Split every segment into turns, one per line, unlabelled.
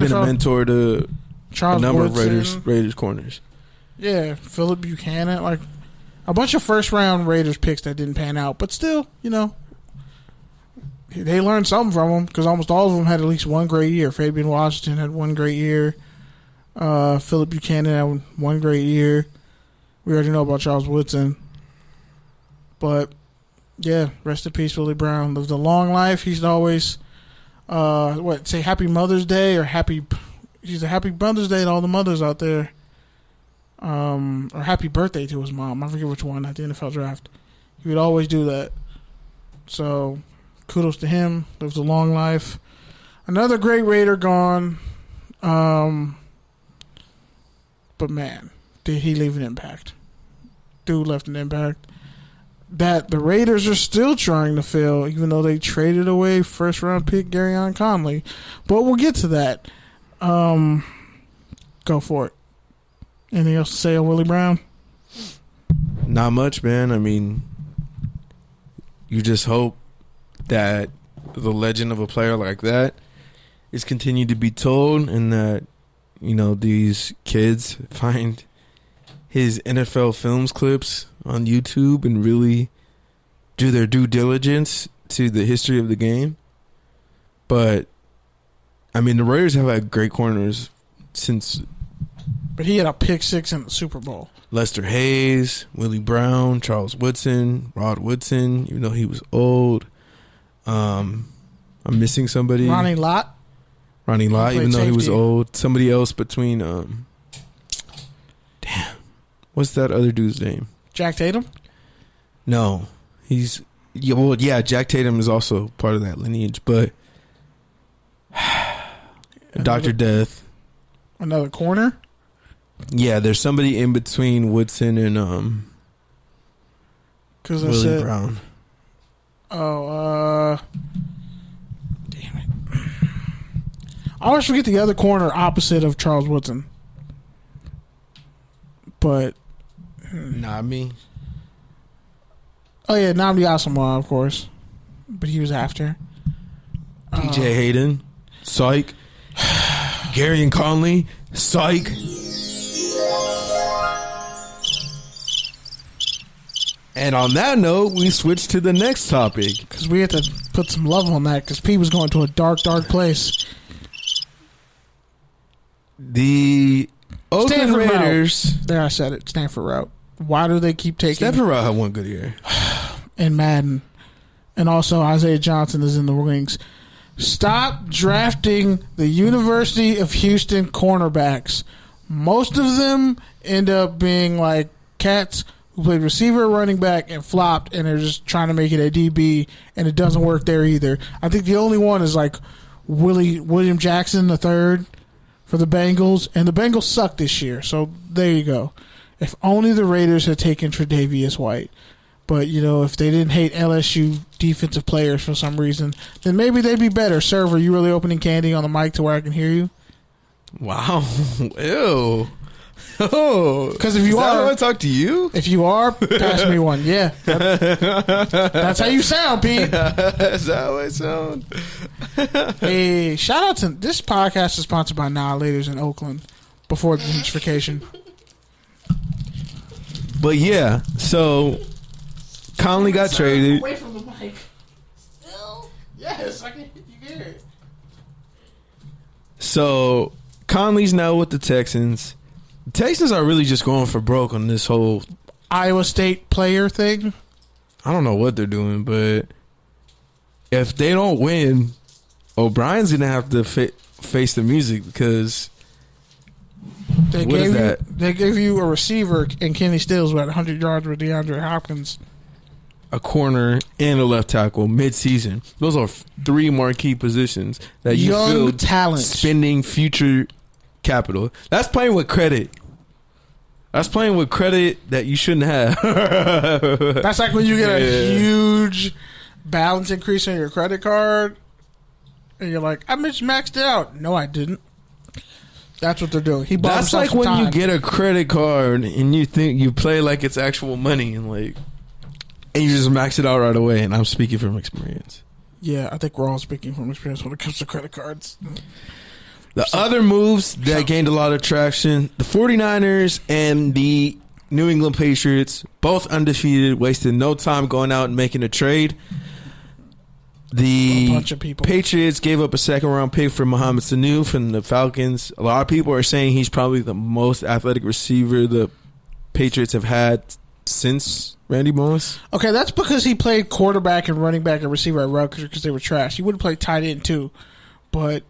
been a mentor to
Charles
a number
Woodson,
of Raiders corners.
Yeah, Phillip Buchanan, like a bunch of first-round Raiders picks that didn't pan out, but still, they learned something from them because almost all of them had at least one great year. Fabian Washington had one great year. Phillip Buchanan had one great year. We already know about Charles Woodson. But, yeah, rest in peace, Willie Brown. Lived a long life. He's always, say Happy Mother's Day or he's a Happy Mother's Day to all the mothers out there. Or Happy Birthday to his mom. I forget which one at the NFL draft. He would always do that. So, kudos to him. Lived a long life. Another great Raider gone. But, man, did he leave an impact? Dude left an impact that the Raiders are still trying to fill, even though they traded away first-round pick Garyon Conley. But we'll get to that. Go for it. Anything else to say on Willie Brown?
Not much, man. I mean, you just hope that the legend of a player like that is continued to be told, and that these kids find his NFL films clips on YouTube and really do their due diligence to the history of the game. But I mean, the Raiders have had great corners since.
But he had a pick six in the Super Bowl.
Lester Hayes, Willie Brown, Charles Woodson, Rod Woodson, even though he was old. I'm missing somebody.
Ronnie Lott,
even though he was old. Somebody else between. What's that other dude's name?
Jack Tatum?
No. Jack Tatum is also part of that lineage, but Dr. Death.
Another corner?
Yeah, there's somebody in between Woodson and Willie Brown.
Oh, damn it. I always forget the other corner opposite of Charles Woodson. But
not me.
Oh yeah, Nnamdi Asomugha, of course, but he was after.
DJ Hayden, psych. Garyon Conley, psych. And on that note, we switch to the next topic
because we had to put some love on that because P was going to a dark, dark place.
The Oakland Raiders.
Route. There, I said it. Stanford route. Why do they keep taking
Stanford route? Had one good year.
And Madden, and also Isaiah Johnson is in the wings. Stop drafting the University of Houston cornerbacks. Most of them end up being like cats who played receiver, running back, and flopped, and they're just trying to make it a DB, and it doesn't work there either. I think the only one is like William Jackson III for the Bengals, and the Bengals suck this year. So there you go. If only the Raiders had taken Tre'Davious White. But, if they didn't hate LSU defensive players for some reason, then maybe they'd be better. Server, you really opening candy on the mic to where I can hear you?
Wow. Ew. Oh.
Because if you
I want to talk to you?
If you are, pass me one. Yeah. That's how you sound, Pete.
That's how I sound.
Hey, shout out to this podcast is sponsored by Annihilators in Oakland before the gentrification.
But yeah, so Conley got traded.
Away from the mic. Still? Yes, I can hear it.
So Conley's now with the Texans. The Texans are really just going for broke on this whole
Iowa State player thing.
I don't know what they're doing, but if they don't win, O'Brien's going to have to face the music because
They gave you a receiver and Kenny Stills with 100 yards with DeAndre Hopkins.
A corner and a left tackle mid-season. Those are three marquee positions that you feel
talent
spending future capital. That's playing with credit. That's playing with credit that you shouldn't have.
That's like when you get a huge balance increase on your credit card and you're like, I maxed it out. No, I didn't. That's what they're doing. He bought
That's like when you get a credit card and you think you play like it's actual money and you just max it out right away. And I'm speaking from experience.
Yeah, I think we're all speaking from experience when it comes to credit cards.
The other moves that gained a lot of traction, the 49ers and the New England Patriots, both undefeated, wasted no time going out and making a trade. The
bunch of people.
Patriots gave up a second-round pick for Mohamed Sanu from the Falcons. A lot of people are saying he's probably the most athletic receiver the Patriots have had since Randy Moss.
Okay, that's because he played quarterback and running back and receiver at Rutgers because they were trash. He would have played tight end too, but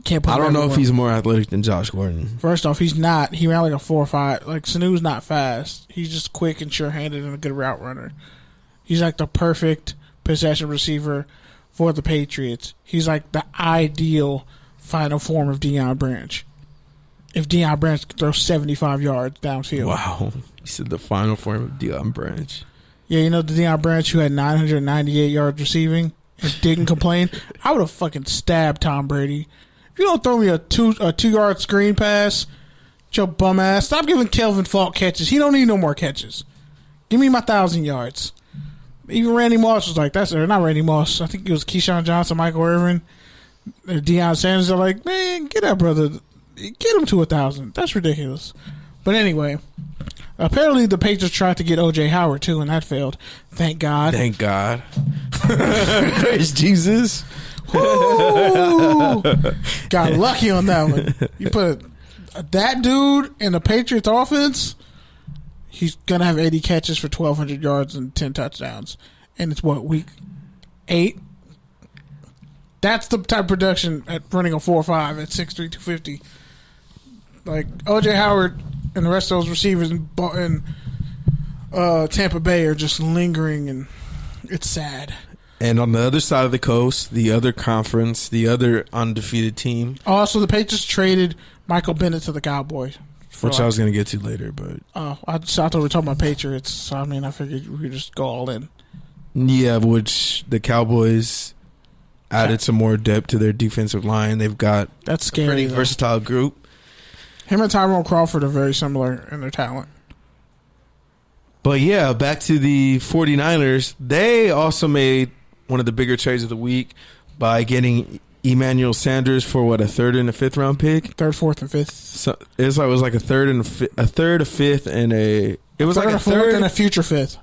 can't put.
I don't know if he's more athletic than Josh Gordon.
First off, he's not. He ran like a 4.5. Like Sanu's not fast. He's just quick and sure-handed and a good route runner. He's like the perfect possession receiver for the Patriots. He's like the ideal final form of Deion Branch. If Deion Branch could throw 75 yards downfield.
Wow. You said the final form of Deion Branch.
Yeah, you know the Deion Branch who had 998 yards receiving and didn't complain? I would have fucking stabbed Tom Brady. If you don't throw me a 2-yard screen pass, your bum ass, stop giving Kelvin Falk catches. He don't need no more catches. Give me my 1,000 yards. Even Randy Moss was like, or not Randy Moss. I think it was Keyshawn Johnson, Michael Irvin, Deion Sanders. They're like, man, get that brother. Get him to 1,000. That's ridiculous. But anyway, apparently the Patriots tried to get O.J. Howard too, and that failed. Thank God.
Thank God. Praise Jesus.
Woo! Got lucky on that one. You put that dude in the Patriots offense, he's going to have 80 catches for 1,200 yards and 10 touchdowns. And it's what, week 8? That's the type of production at running a 4.5 at 6'3", 250. Like, O.J. Howard and the rest of those receivers in Tampa Bay are just lingering, and it's sad.
And on the other side of the coast, the other conference, the other undefeated team.
Also, the Patriots traded Michael Bennett to the Cowboys.
Which I was going to get to later, but...
I thought we were talking about Patriots, so I mean, I figured we could just go all in.
Yeah, which the Cowboys added some more depth to their defensive line. They've got
That's scary,
a pretty
though.
versatile group.
Him and Tyrone Crawford are very similar in their talent.
But yeah, back to the 49ers. They also made one of the bigger trades of the week by getting Emmanuel Sanders for a third and a fifth round pick.
Third, fourth, and fifth.
So it was like a third, a fifth, and a. It was
third,
like a
fourth,
third
and a future fifth.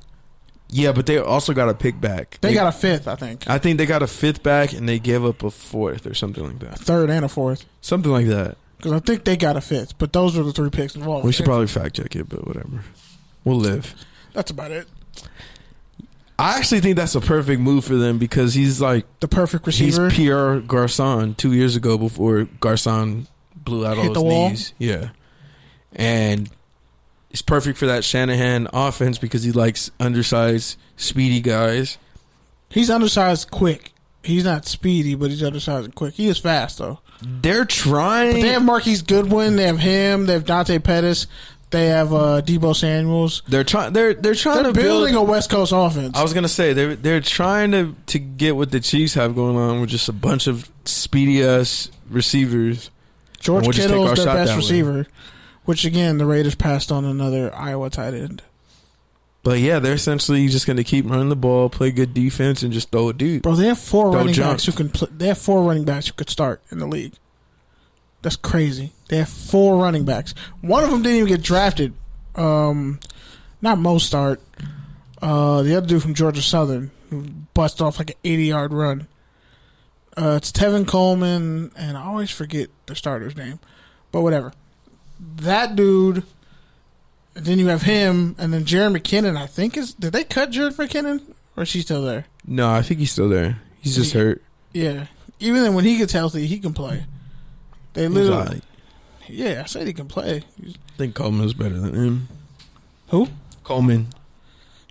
Yeah, but they also got a pick back.
They got a fifth, I think.
I think they got a fifth back, and they gave up a fourth or something like that.
A third and a fourth.
Something like that.
Because I think they got a fifth, but those were the 3 picks involved.
We should probably fact check it, but whatever. We'll live.
That's about it.
I actually think that's a perfect move for them because he's like
the perfect receiver.
He's Pierre Garçon 2 years ago before Garçon blew out all his knees. Yeah. And it's perfect for that Shanahan offense because he likes undersized, speedy guys.
He's undersized quick. He's not speedy, but he's undersized and quick. He is fast, though.
They're trying.
But they have Marquise Goodwin. They have him. They have Dante Pettis. They have Debo Samuels.
They're trying. They're
building
build
a West Coast offense.
I was gonna say they're trying to get what the Chiefs have going on with just a bunch of speedy ass receivers.
George Kittle is their best receiver, which again the Raiders passed on another Iowa tight end.
But yeah, they're essentially just going to keep running the ball, play good defense, and just throw it deep.
Bro, they have 4 running backs who can. They have 4 running backs who could start in the league. That's crazy. They have 4 running backs. One of them didn't even get drafted. Not Mostart. The other dude from Georgia Southern who busted off like an 80-yard run. It's Tevin Coleman, and I always forget the starter's name, but whatever. That dude. And then you have him, and then Jerry McKinnon, I think is... Did they cut Jerry McKinnon? Or is she still there?
No, I think he's still there. He's just hurt.
Yeah. Even then, when he gets healthy, he can play. They literally... Right. Yeah, I said he can play.
I think Coleman's better than him.
Who?
Coleman.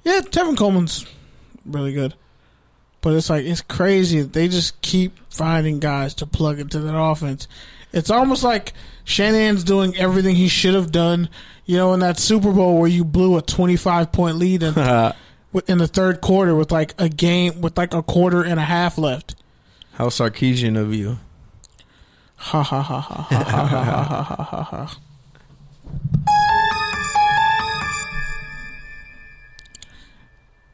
Yeah, Tevin Coleman's really good. But it's like, it's crazy that they just keep finding guys to plug into that offense. It's almost like Shanahan's doing everything he should have done. You know, in that Super Bowl where you blew a 25-point lead in the third quarter with like a game with like a quarter and a half left.
How Sarkeesian of you.
Ha ha ha ha ha ha ha ha ha ha.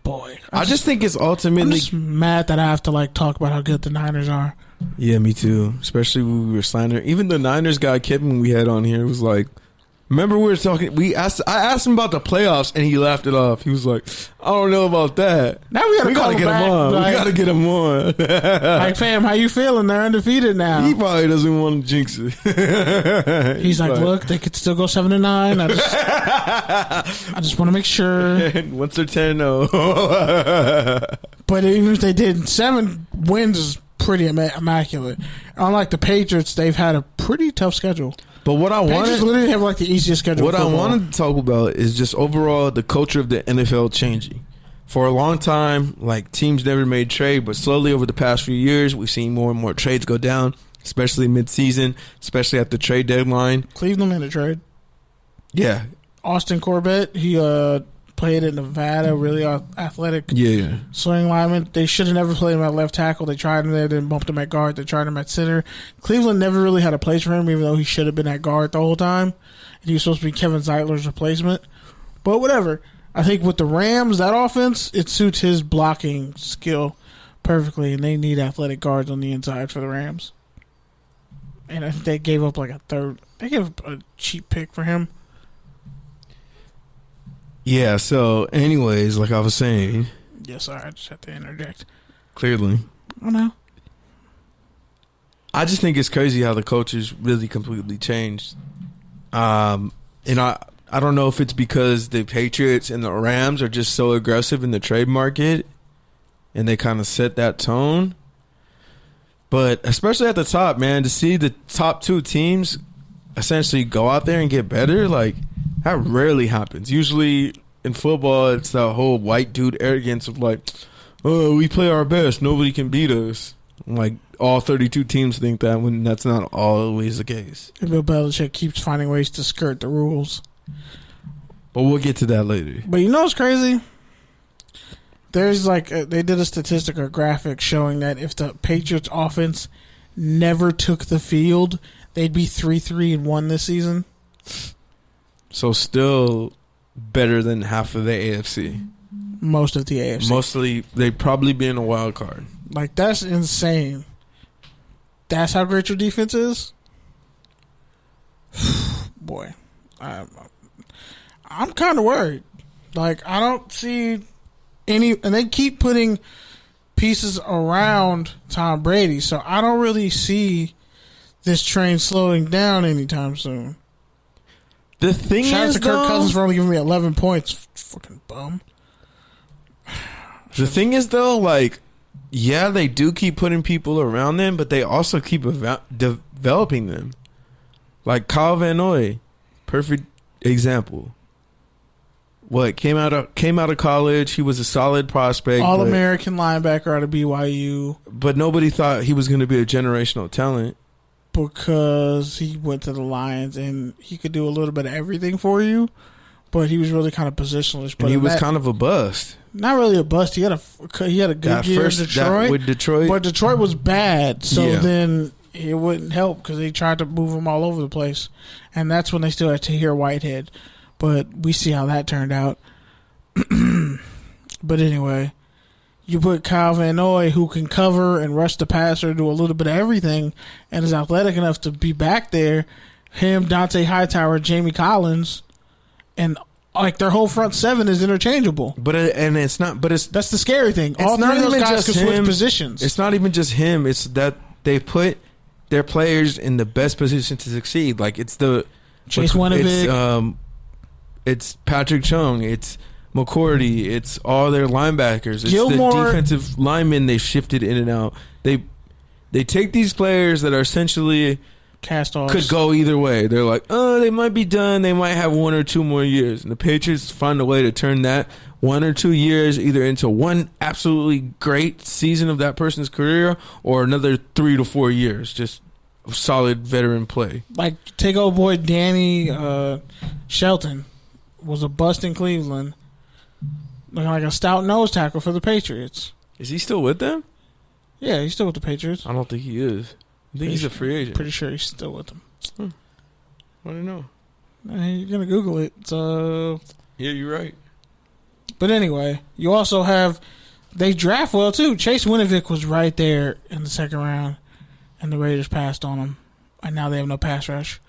Boy,
I just think it's ultimately...
I'm just mad that I have to like talk about how good the Niners are.
Yeah, me too. Especially when we were signing. Even the Niners guy, Kevin, we had on here was like, remember we were talking. I asked him about the playoffs, and he laughed it off. He was like, "I don't know about that.
Now we gotta
get him on.
Like,
we gotta get him on."
Like, fam, how you feeling? They're undefeated now.
He probably doesn't want to jinx it.
He's like, look, they could still go 7-9. I just want to make sure.
Once they're 10-0.
But even if they did, 7 wins is pretty immaculate. Unlike the Patriots, they've had a pretty tough schedule.
But what I
Patriots literally have like the easiest schedule.
What I wanted to talk about is just overall the culture of the NFL changing. For a long time, like teams never made trade, but slowly over the past few years, we've seen more and more trades go down, especially mid-season, especially at the trade deadline.
Cleveland made a trade.
Yeah.
Austin Corbett, he played in Nevada, really athletic swing lineman. They should have never played him at left tackle. They tried him there, then bumped him at guard. They tried him at center. Cleveland never really had a place for him, even though he should have been at guard the whole time. And he was supposed to be Kevin Zeitler's replacement. But whatever. I think with the Rams, that offense, it suits his blocking skill perfectly, and they need athletic guards on the inside for the Rams. And I think they gave up like a third. They gave up a cheap pick for him.
Yeah, so anyways, like I was saying.
Yeah, sorry, I just had to interject.
Clearly.
Oh, no.
I just think it's crazy how the culture's really completely changed. And I don't know if it's because the Patriots and the Rams are just so aggressive in the trade market and they kind of set that tone. But especially at the top, man, to see the top 2 teams essentially go out there and get better, like, that rarely happens. Usually in football, it's that whole white dude arrogance of like, oh, we play our best. Nobody can beat us. Like, all 32 teams think that when that's not always the case.
And Bill Belichick keeps finding ways to skirt the rules.
But we'll get to that later.
But you know what's crazy? There's like, they did a statistic or graphic showing that if the Patriots offense never took the field, they'd be 3-3-1 this season.
So still better than half of the AFC.
Most of the AFC.
Mostly, they'd probably be in a wild card.
Like, that's insane. That's how great your defense is? Boy. I'm kind of worried. Like, I don't see any... And they keep putting pieces around Tom Brady, so I don't really see this train slowing down anytime soon.
The thing
Shout
is,
out to Kirk Cousins for only giving me 11 points. Fucking bum.
The thing is, though, like, yeah, they do keep putting people around them, but they also keep developing them. Like Kyle Van Noy, perfect example. What came out of college, he was a solid prospect,
All-American linebacker out of BYU,
but nobody thought he was going to be a generational talent.
Because he went to the Lions and he could do a little bit of everything for you, but he was really kind of positionless. But
and he was kind of a bust.
Not really a bust. He had a good year in Detroit.
With Detroit,
but Detroit was bad, so
yeah.
Then it wouldn't help because they tried to move him all over the place, and that's when they still had Tahir Whitehead. But we see how that turned out. But anyway. You put Kyle Van Noy, who can cover and rush the passer, do a little bit of everything, and is athletic enough to be back there. Him, Dante Hightower, Jamie Collins, and like their whole front 7 is interchangeable.
That's
the scary thing. All 3 of those guys can switch positions.
It's not even just him. It's that they put their players in the best position to succeed. Like it's the
Chase Winovich.
It's Patrick Chung. It's McCourty, it's all their linebackers. It's
Gilmore,
the defensive linemen they shifted in and out. They take these players that are essentially
cast-offs.
Could go either way. They're like, oh, they might be done. They might have 1 or 2 more years. And the Patriots find a way to turn that 1 or 2 years either into one absolutely great season of that person's career or another 3 to 4 years. Just solid veteran play.
Like, take old boy Danny Shelton was a bust in Cleveland. Looking like a stout nose tackle for the Patriots.
Is he still with them?
Yeah, he's still with the Patriots.
I don't think he is. I think he's a free agent.
Pretty sure he's still with them.
I don't know.
You're going to Google it.
Yeah, you're right.
But anyway, you also have... They draft well, too. Chase Winovich was right there in the second round. and the Raiders passed on him, and now they have no pass rush.